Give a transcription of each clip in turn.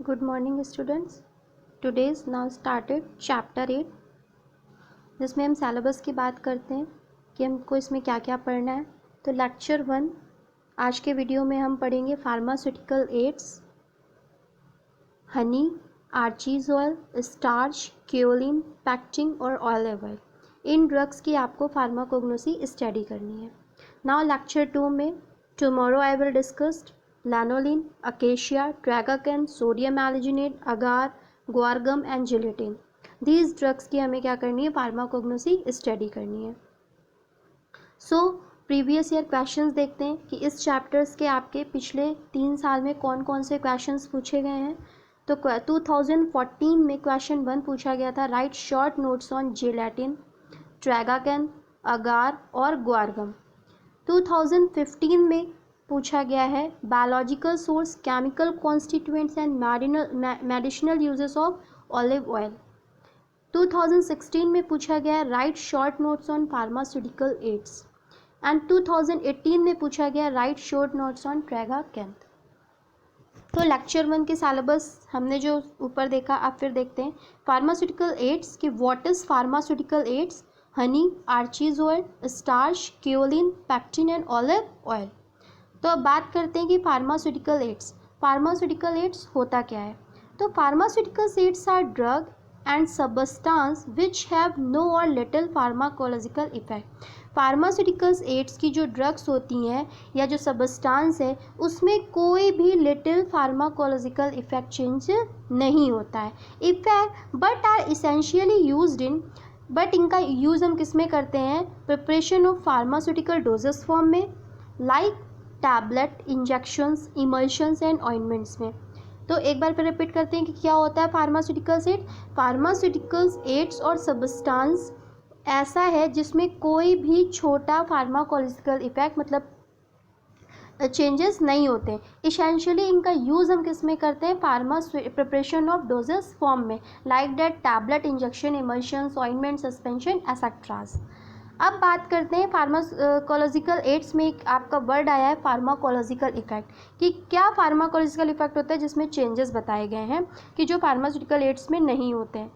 Good morning students. Today is now started chapter 8 जिसमें हम syllabus की बात करते हैं कि हमको इसमें क्या क्या पढ़ना है। तो लेक्चर 1 आज के वीडियो में हम पढ़ेंगे pharmaceutical aids, honey, arachis oil, starch, kaolin, pectin और ऑलिव ऑयल। इन ड्रग्स की आपको फार्माकोग्नोसी स्टडी करनी है। नाउ लेक्चर 2 में tomorrow I will discussed lanolin, acacia, tragacanth, sodium alginate, agar, guar gum and gelatin. These drugs की हमें क्या करनी है, फार्माकोग्नोसी स्टडी करनी है। सो प्रीवियस ईयर क्वेश्चंस देखते हैं कि इस चैप्टर्स के आपके पिछले 3 साल में कौन कौन से क्वेश्चंस पूछे गए हैं। तो 2014 में क्वेश्चन 1 पूछा गया था, write short notes on gelatin, tragacanth, agar और ग्वारगम। 2015 में पूछा गया है, biological source, chemical constituents and medicinal uses of olive oil. 2016 में पूछा गया है, write short notes on pharmaceutical aids. And 2018 में पूछा गया, write short notes on tragacanth. तो लेक्चर 1 के सिलेबस हमने जो ऊपर देखा, आप फिर देखते हैं। फार्मास्यूटिकल एड्स कि what is pharmaceutical aids, honey, arachis oil, starch, kaolin, pectin and olive oil. तो अब बात करते हैं कि फार्मास्यूटिकल एड्स होता क्या है। तो pharmaceutical aids are drug and substance which have no और little pharmacological effect. Pharmaceuticals aids की जो ड्रग्स होती हैं या जो सबस्टांस है, उसमें कोई भी लिटिल फार्माकोलॉजिकल इफेक्ट चेंज नहीं होता है। Effect but are essentially used in, but इनका यूज़ हम किस में करते हैं, preparation of pharmaceutical doses form में, like tablet, injections, emulsions and ointments में। तो एक बार फिर रिपीट करते हैं कि क्या होता है फार्मास्यूटिकल्स एड। फार्मास्यूटिकल्स एड्स और सबस्टांस ऐसा है जिसमें कोई भी छोटा फार्माकोलॉजिकल इफेक्ट मतलब चेंजेस नहीं होते। इसेंशियली इनका यूज़ हम किस में करते हैं, प्रिपरेशन ऑफ डोजेस फॉर्म में, like that tablet, injection, emulsions, ointment, suspension etcetera. अब बात करते हैं फार्माकोलॉजिकल एड्स में एक आपका वर्ड आया है फार्माकोलॉजिकल इफेक्ट, कि क्या फार्माकोलॉजिकल इफेक्ट होता है जिसमें चेंजेस बताए गए हैं कि जो फार्मास्यूटिकल एड्स में नहीं होते हैं।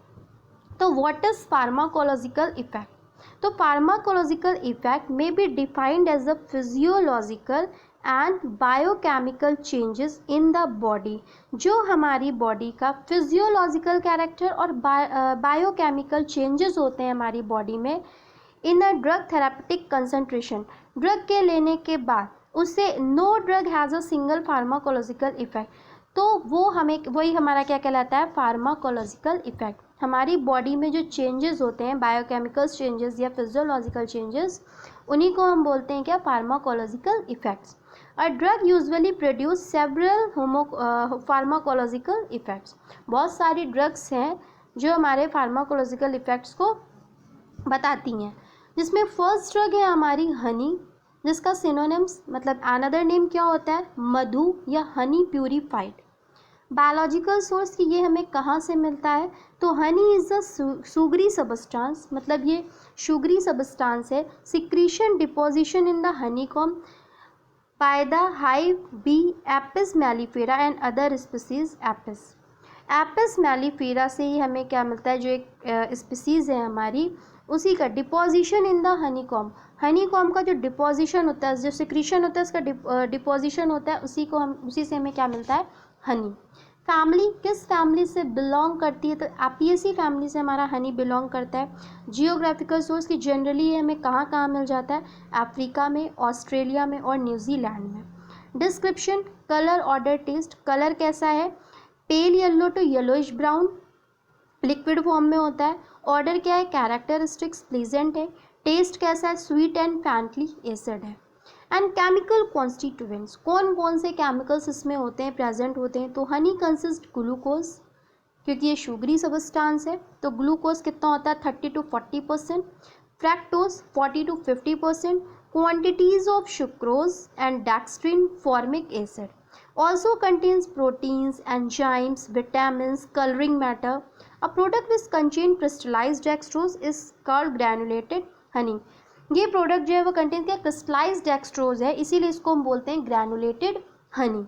तो व्हाट इज फार्माकोलॉजिकल इफेक्ट। तो pharmacological effect may be defined as a physiological and biochemical changes in the body. जो हमारी बॉडी का फिजियोलॉजिकल कैरेक्टर और बायोकेमिकल चेंजेस होते हैं हमारी बॉडी में in a drug therapeutic concentration. Drug के लेने के बाद उससे no drug has a single pharmacological effect, तो वो हमें वही हमारा क्या कहलाता है, फार्माकोलॉजिकल इफेक्ट। हमारी बॉडी में जो चेंजेस होते हैं, बायोकेमिकल चेंजेस या फिजियोलॉजिकल चेंजेस, उन्हीं को हम बोलते हैं क्या, pharmacological effects. A drug usually produce several pharmacological effects. बहुत सारी ड्रग्स हैं जो हमारे फार्माकोलॉजिकल इफेक्ट्स को बताती हैं, जिसमें फर्स्ट ड्रग है हमारी हनी, जिसका सिनोनिम्स मतलब अनदर नेम क्या होता है, मधु या हनी प्यूरिफाइड। बायोलॉजिकल सोर्स की ये हमें कहाँ से मिलता है, तो honey is a sugary substance, मतलब ये शुगरी सबस्टांस है। Secretion deposition in the honeycomb by the hive bee Apis mellifera and other species Apis. Apis mellifera से ही हमें क्या मिलता है, जो एक स्पीसीज़ है हमारी, उसी का deposition in the honeycomb. Honeycomb का जो डिपोजिशन होता है, जो सिक्रीशन होता है, उसका डिपोजिशन होता है, उसी से हमें क्या मिलता है, हनी। फैमिली, किस फैमिली से बिलोंग करती है, तो एपियेसी फैमिली से हमारा हनी बिलोंग करता है। जियोग्राफिकल सोर्स की जनरली ये हमें कहाँ कहाँ मिल जाता है, अफ्रीका में, ऑस्ट्रेलिया में और न्यूजीलैंड में। Description, colour, odour, taste. Colour कैसा है, pale yellow to yellowish brown, liquid form में होता है। ऑर्डर क्या है, कैरेक्टरिस्टिक्स प्लीजेंट है। टेस्ट कैसा है, स्वीट एंड फैंटली एसिड है। एंड केमिकल कॉन्स्टिट्यूएंट्स, कौन कौन से केमिकल्स इसमें होते हैं, प्रेजेंट होते हैं, तो हनी कंसिस्ट ग्लूकोज, क्योंकि ये शुगरी सबस्टांस है, तो ग्लूकोज कितना होता है, 30 to 40%, fructose 40 to 50%, quantities of sucrose and dextrin, formic acid. Also contains proteins, enzymes, vitamins, coloring matter. A product which contains crystallized dextrose is called granulated honey. ये product जो है वो contain क्या, क्रिस्टलाइज्ड डेक्सट्रोज है, इसीलिए इसको हम बोलते हैं ग्रैनुलेटेड हनी।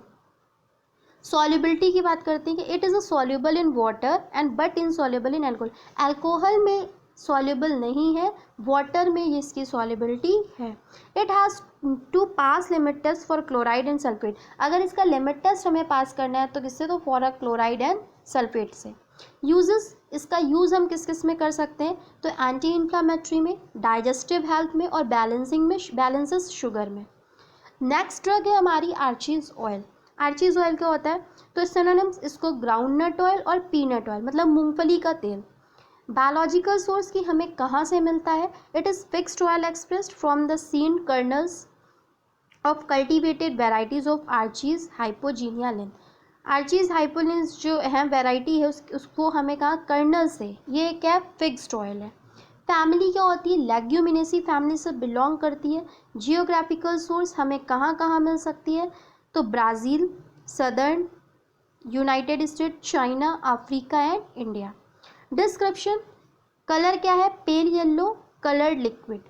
सॉल्युबिलिटी की बात करते हैं कि it is a soluble in water and but insoluble in alcohol. Alcohol में सॉल्युबल नहीं है, वाटर में ये इसकी सॉल्युबिलिटी है। It has to pass limit test for chloride and sulphate. अगर इसका लिमिट टेस्ट हमें पास करना है तो किससे, तो for a chloride and sulphate से। यूजेस, इसका यूज़ हम किस किस में कर सकते हैं, तो एंटी इन्फ्लामेटरी में, डाइजेस्टिव हेल्थ में और बैलेंसिंग में, बैलेंसेस शुगर में। नेक्स्ट ड्रग है हमारी आर्चीज ऑयल। आर्चीज ऑयल क्या होता है, तो सिनोनिम्स इसको ग्राउंडनट ऑयल और पीनट ऑयल मतलब मूंगफली का तेल। बायोलॉजिकल सोर्स की हमें कहाँ से मिलता है, it is fixed oil expressed from the seed kernels of cultivated varieties of Arachis हाइपोजीनिया लिन। आर्चीज हाइपोलिन्स जो है वेराइटी है उसको हमें कहा कर्नल से, ये क्या है, फिक्स्ड ऑयल है। फैमिली क्या होती है, लेग्यूमिनेसी फैमिली से बिलोंग करती है। जियोग्राफिकल सोर्स हमें कहाँ कहाँ मिल सकती है, तो Brazil, southern United State, China, Africa and India. Description, colour क्या है, pale yellow coloured liquid.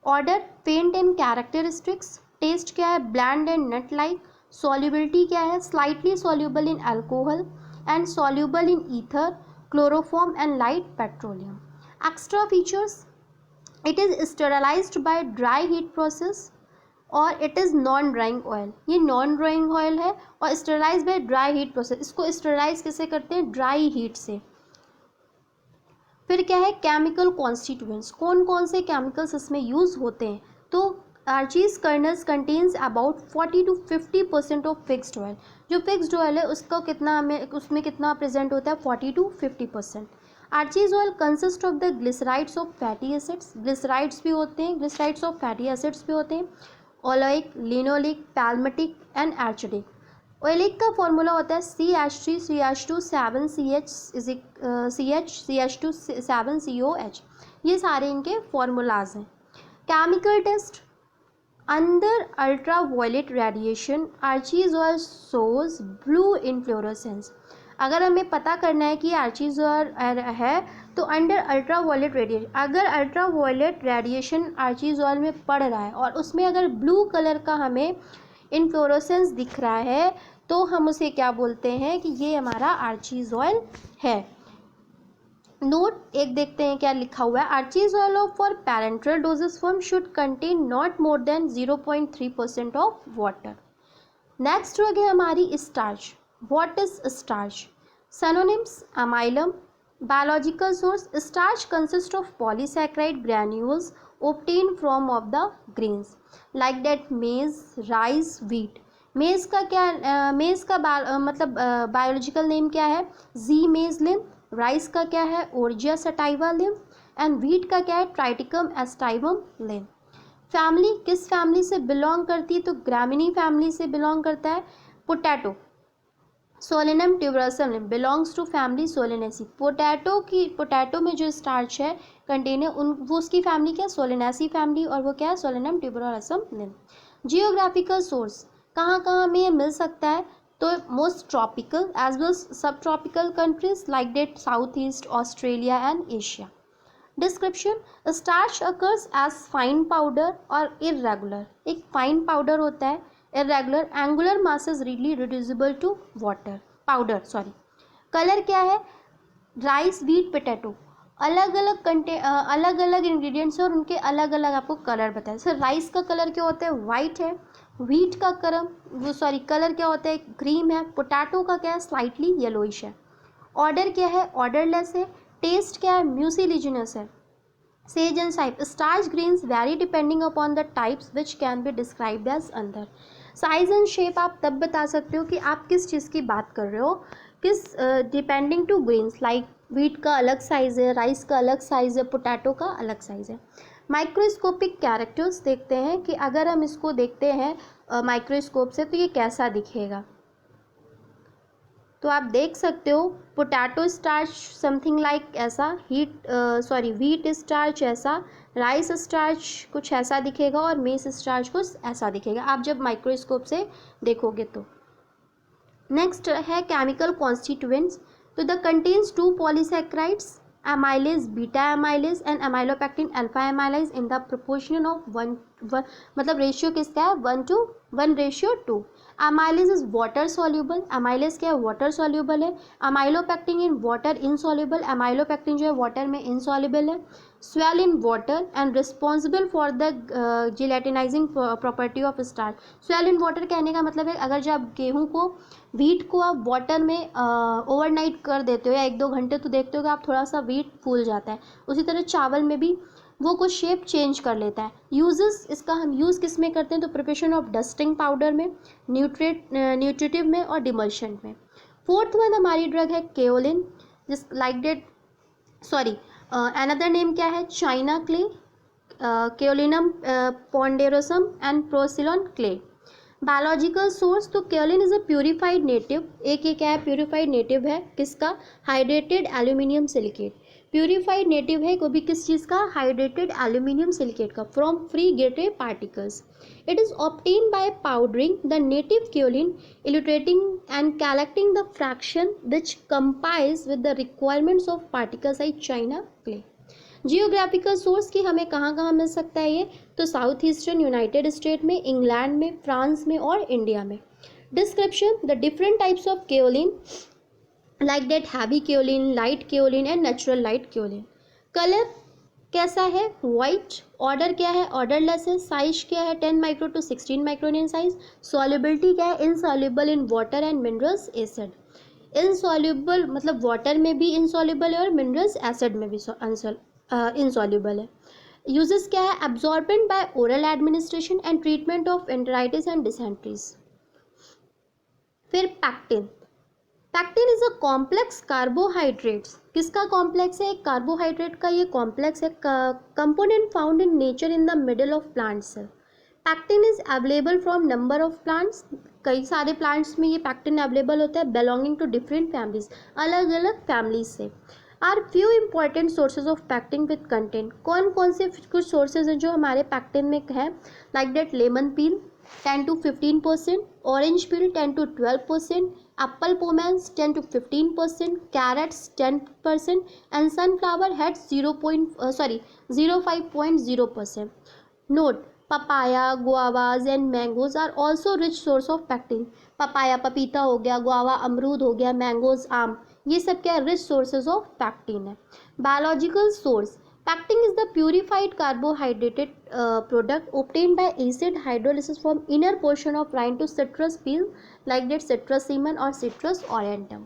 Odour, faint and characteristics. Taste क्या है, bland and nut like. Solubility क्या है, slightly soluble in alcohol and soluble in ether, chloroform and light petroleum. Extra features, it is sterilised by dry heat process और it is non drying oil. ये non drying oil है और sterilise by dry heat process. इसको sterilise कैसे करते हैं, dry heat से। फिर क्या है, केमिकल कॉन्स्टिट्यूएंट्स, कौन कौन से केमिकल्स इसमें यूज़ होते हैं, तो arachis kernels contains about 40 to 50% of fixed oil. जो फिक्स्ड ऑयल है उसका कितना हमें, उसमें कितना प्रेजेंट होता है, 40 to 50%। Arachis oil consist of the glycerides of fatty acids, glycerides भी होते हैं, ग्लिसराइड्स ऑफ फैटी एसिड्स भी होते हैं, ओलिक, लिनोलिक, पैल्मेटिक एंड एर्चिडिक। ओलिक का फॉर्मूला होता है CH3 CH2 7 CH CH2 7 COH। ये सारे इनके फॉर्मूलाज हैं। Chemical test, under ultra violet radiation arachis oil shows blue inflorescence. अगर हमें पता करना है कि आर्चीज ऑयल है तो अंडर अल्ट्रा वायलेट रेडिएशन, अगर ultra violet radiation arachis oil में पड़ रहा है और उसमें अगर ब्लू कलर का हमें इनफ्लोरेसेंस दिख रहा है तो हम उसे क्या बोलते हैं कि ये हमारा आर्चीज ऑयल है। नोट एक देखते हैं क्या लिखा हुआ है, Arachis oil of for parenteral doses form should contain not more than 0.3% of water. Next drug है हमारी starch. What is starch, synonyms amylum. Biological source, starch consist of polysaccharide granules obtained from of the grains like that maize, rice, wheat। मेज़ का क्या, मेज़ का मतलब biological name क्या है, जी मेज लिम। राइस का क्या है, Oryza sativa Linn. And wheat का क्या है, ट्राइटिकम एस्टाइवम लिम। फैमिली किस फैमिली से बिलोंग करती है, तो ग्रामिनी फैमिली से बिलोंग करता है। Potato, Solanum tuberosum belongs to family Solanaceae. Potato में जो स्टार्च है कंटेन है वो उसकी फैमिली क्या, सोलेनेसी फैमिली, और वो क्या है, Solanum tuberosum Linn. Geographical source, कहाँ कहाँ में ये मिल सकता है, तो most tropical as well sub tropical countries like that south east Australia and Asia. Description, starch occurs as fine powder और इरेगुलर। एक फाइन पाउडर होता है, irregular angular mass is readily reducible to water powder sorry. Colour क्या है, rice, wheat, potato अलग अलग ingredients हैं और उनके अलग अलग आपको कलर बताए। सर राइस का कलर क्या होता है, वाइट है। व्हीट का कलर क्या होता है, क्रीम है। पोटैटो का क्या है, स्लाइटली येलोइश है। ऑर्डर क्या है, ऑर्डरलेस है। टेस्ट क्या है, म्यूसिलिजिनस है। Size and shape, starch grains vary depending upon the types which can be described as under. Size and shape आप तब बता सकते हो कि आप किस चीज़ की बात कर रहे हो, किस depending to grains, like wheat का अलग साइज़ है, राइस का अलग साइज़ है, पोटैटो का अलग साइज़ है। माइक्रोस्कोपिक कैरेक्टर्स देखते हैं कि अगर हम इसको देखते हैं माइक्रोस्कोप से तो ये कैसा दिखेगा। तो आप देख सकते हो पोटैटो स्टार्च समथिंग लाइक ऐसा, व्हीट स्टार्च ऐसा, राइस स्टार्च कुछ ऐसा दिखेगा और मेस स्टार्च कुछ ऐसा दिखेगा आप जब माइक्रोस्कोप से देखोगे तो। नेक्स्ट है केमिकल कॉन्स्टिट्यूएंट्स, तो the contains 2 polysaccharides amylase, beta amylase and amylopectin alpha amylase in the proportion of 1 मतलब रेशियो किसका है, 1:1:2। Amylase is water soluble, amylase क्या है, वाटर सॉल्यूबल है। Amylopectin in water insoluble, amylopectin जो है वाटर में इनसॉल्यूबल है। Swell in water and responsible for the gelatinising property of starch. Swell in water कहने का मतलब है अगर जब गेहूं को, व्हीट को आप वाटर में ओवरनाइट कर देते हो या 1-2 घंटे, तो देखते हो कि आप थोड़ा सा व्हीट फूल जाता है। उसी तरह चावल में भी वो कुछ शेप चेंज कर लेता है। यूजेस, इसका हम यूज़ किस में करते हैं, तो प्रिपरेशन ऑफ डस्टिंग पाउडर में, न्यूट्रिटिव में और डिमल्शन में। फोर्थ वन हमारी ड्रग है केओलिन, जिस like that sorry another name क्या है, China clay, kaolinum ponderosum and porcelain clay. Biological source, तो kaolin is a purified native, एक ये क्या है, प्यूरिफाइड नेटिव है किसका, hydrated aluminium silicate. Purified native है को भी किस चीज़ का, हाइड्रेटेड एल्यूमिनियम सिलिकेट का, from free gritty particles. It is obtained by powdering the native kaolin, elutriating and collecting the fraction which complies with the requirements of particles like China clay. Geographical source की हमें कहाँ कहाँ मिल सकता है ये, तो साउथ ईस्टर्न यूनाइटेड स्टेट में, इंग्लैंड में, फ्रांस में और इंडिया में। Description, the different types of kaolin like that heavy kaolin, light kaolin and natural light kaolin. Colour कैसा है, वाइट। ऑर्डर क्या है, ऑर्डरलेस है। साइज क्या है, 10 micro to 16 micron in size. Solubility क्या है, insoluble in water and minerals acid. Insoluble मतलब वाटर में भी इनसॉल्युबल है और मिनरल्स एसिड में भी इनसॉल्युबल है। यूजेस क्या है, absorbent by oral administration and treatment of enteritis and dysenteries. फिर pectin, pectin is a complex carbohydrates, किसका कॉम्प्लेक्स है, एक कार्बोहाइड्रेट का ये कॉम्प्लेक्स है, component found in nature in the middle of plant cell. Pectin is available from number of plants, कई सारे plants में ये पैक्टिन अवेलेबल होता है, बिलोंगिंग टू डिफरेंट फैमिलीज, अलग अलग फैमिलीज से। Are few important sources of pectin with content, कौन कौन से कुछ सोर्सेज हैं जो हमारे पैक्टिन में है, like that lemon peel 10 to 15%, orange peel 10 to 12%, apple pomace 10 to 15%, carrots 10% and sunflower heads 0.05%. Note, papaya, guavas and mangoes are also rich source of pectin. Papaya पपीता हो गया, गुआवा अमरूद हो गया, मैंगोज आम, ये सब क्या रिच सोर्सेज ऑफ पैक्टिन है। Biological source, pectin is the purified carbohydrated product obtained by acid hydrolysis from inner portion of rind to citrus peel like that citrus semen और citrus aurantum।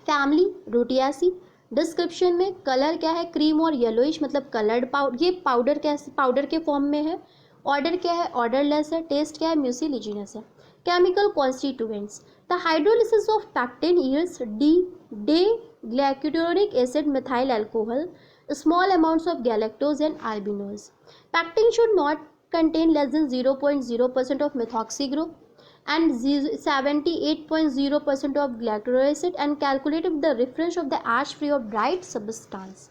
फैमिली रूटियासी। डिस्क्रिप्शन में colour क्या है, cream और yellowish, मतलब coloured powder, ये powder कैसे powder के form में है। ऑर्डर क्या है, ऑर्डरलेस है। टेस्ट क्या है, म्यूसिलिजिनस है। Chemical constituents, the hydrolysis of pectin yields D galacturonic acid methyl alcohol, small amounts of galactose and albinols. Pectin should not contain less than 0.0% of methoxy group and 78.0% of galactose acid and calculate with the reference of the ash free of dried substance.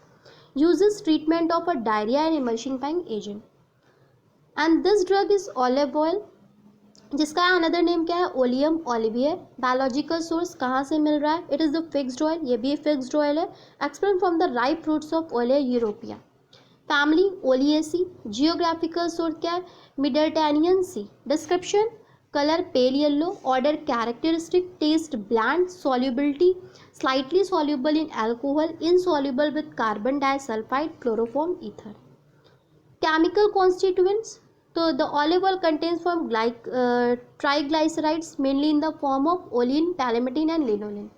Uses treatment of a diarrhea and emulsifying agent. And this drug is olive oil, जिसका another name क्या है, oleum Olivier. Biological source कहाँ से मिल रहा है, it is the fixed oil, ये भी फिक्स्ड ऑयल है, explain from the ripe fruits of Olea europaea. Family Oleaceae. Geographical source क्या है, Mediterranean sea. Description, colour pale yellow, odour characteristic, taste bland, solubility slightly soluble in alcohol, insoluble with carbon disulphide, chloroform ether. Chemical constituents, तो the olive oil contains from triglycerides mainly in the form of olein, palmitin and linolein.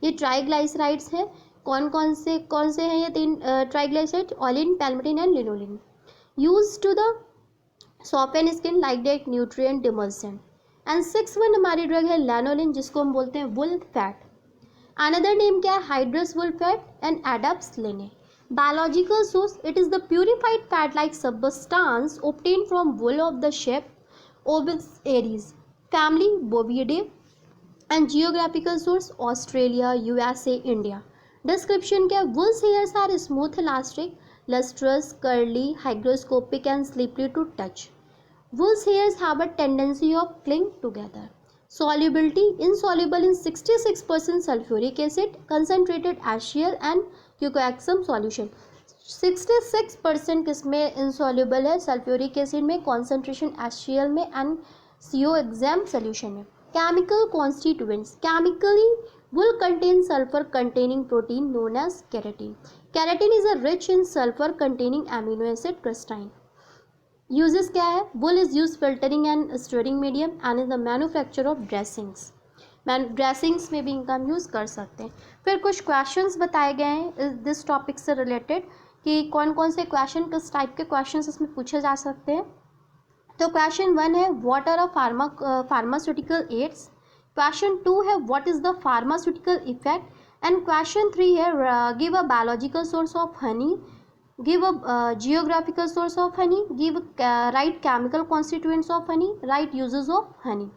ये triglycerides हैं, कौन से हैं ये तीन triglyceride, olein, palmitin and linolein. Use to the soften skin like that nutrient demulcent. And 6 one हमारी drug है lanolin, जिसको हम बोलते हैं वुल फैट। अनदर नेम क्या है, हाइड्रस वुल फैट एंड एडप्स लेने। Biological source, it is the purified fat-like substance obtained from wool of the sheep, Ovis aries. Family Bovidae. And geographical source, Australia, USA, India. Description क्या, wool's hairs are smooth, elastic, lustrous, curly, hygroscopic and slippery to touch. Wool's hairs have a tendency of cling together. Solubility, insoluble in 66% sulfuric acid, concentrated HCl and cuoxam solution. 66% किसमें insoluble है, sulphuric acid में, concentration HCl में and CO exam solution में। Chemical constituents, chemically will contain sulfur containing protein known as keratin. Keratin is a rich in sulfur containing amino acid crystalline. Uses क्या है? Wool is used filtering and storing medium and in the manufacture of dressings. Dressings में भी इनका हम use कर सकते हैं। फिर कुछ क्वेश्चंस बताए गए हैं दिस टॉपिक से रिलेटेड कि कौन कौन से क्वेश्चन, किस टाइप के क्वेश्चंस इसमें पूछे जा सकते हैं। तो क्वेश्चन 1 है what are a pharmaceutical aids. Question 2 है what is the pharmaceutical effect. And question 3 है give a biological source of honey, give a geographical source of honey, give write chemical constituents of honey, write uses of honey.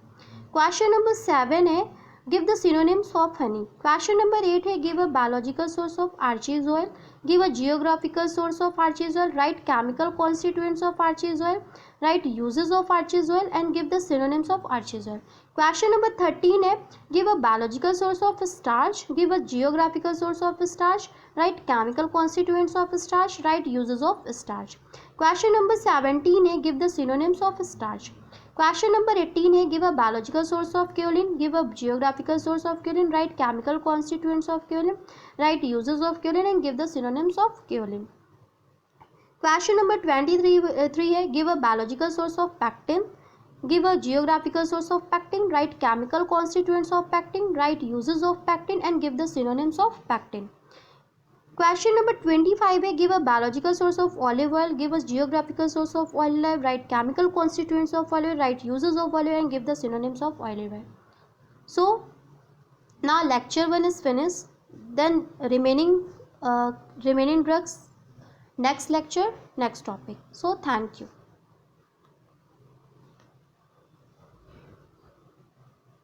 Question number 7 है give the synonyms of honey. Question number 8 है give a biological source of Archies oil, give a geographical source of Archies oil, write chemical constituents of Archies oil, write uses of Archies oil and give the synonyms of Archies oil. Question number 13 है give a biological source of starch, give a geographical source of starch, write chemical constituents of starch, write uses of starch. Question number 17 है give the synonyms of starch. Question number 18 है give a biological source of kaolin, give a geographical source of kaolin, write chemical constituents of kaolin, write uses of kaolin and give the synonyms of kaolin. Question number 23 है give a biological source of pectin, give a geographical source of pectin, write chemical constituents of pectin, write uses of pectin and give the synonyms of pectin. Question number 25 है give a biological source of olive oil, give a geographical source of olive oil, write chemical constituents of olive oil, write uses of olive oil and give the synonyms of olive oil. So now lecture 1 is finished, then remaining drugs next lecture, next topic. So thank you.